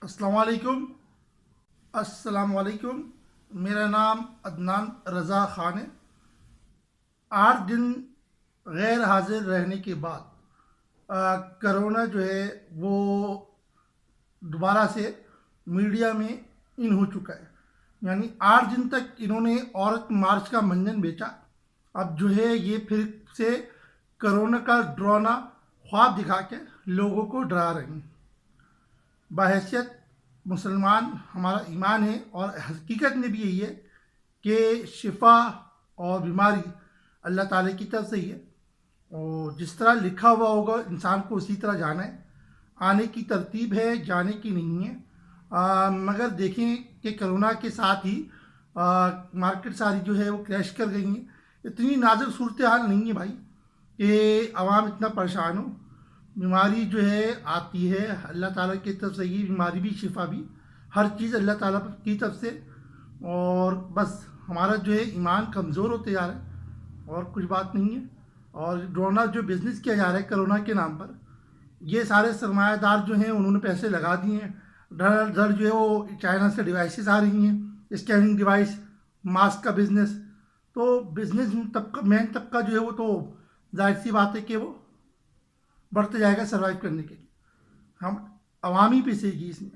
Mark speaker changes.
Speaker 1: السلام علیکم میرا نام عدنان رضا خان ہے۔ 8 دن غیر حاضر رہنے کے بعد کرونا جو ہے وہ دوبارہ سے میڈیا میں ان ہو چکا ہے۔ یعنی 8 دن تک انہوں نے عورت مارچ کا منجن بیچا، اب جو ہے یہ پھر سے کرونا کا ڈرانا خواب دکھا کے لوگوں کو ڈرا رہے ہیں۔ بحیثیت مسلمان ہمارا ایمان ہے اور حقیقت میں بھی یہی ہے کہ شفا اور بیماری اللہ تعالیٰ کی طرف سے ہی ہے، اور جس طرح لکھا ہوا ہوگا انسان کو اسی طرح جانا ہے۔ آنے کی ترتیب ہے، جانے کی نہیں ہے۔ مگر دیکھیں کہ کرونا کے ساتھ ہی مارکیٹ ساری جو ہے وہ کریش کر گئی ہیں۔ اتنی نازک صورتحال نہیں ہے بھائی کہ عوام اتنا پریشان ہو۔ بیماری جو ہے آتی ہے اللہ تعالیٰ کی طرف سے، یہ بیماری بھی شفا بھی ہر چیز اللہ تعالیٰ کی طرف سے، اور بس ہمارا جو ہے ایمان کمزور ہوتے جا رہا ہے اور کچھ بات نہیں ہے۔ اور ڈرونا جو بزنس کیا جا رہا ہے کرونا کے نام پر، یہ سارے سرمایہ دار جو ہیں انہوں نے پیسے لگا دیے ہیں۔ دھڑ جو ہے وہ چائنا سے ڈیوائسز آ رہی ہیں، اسکیننگ ڈیوائس، ماسک کا بزنس۔ تو بزنس طبقہ، مین طبقہ جو ہے وہ تو ظاہر سی بات ہے کہ وہ بڑھتے جائے گا سروائیو کرنے کے لیے۔ ہم عوامی پہ سے گی اس میں۔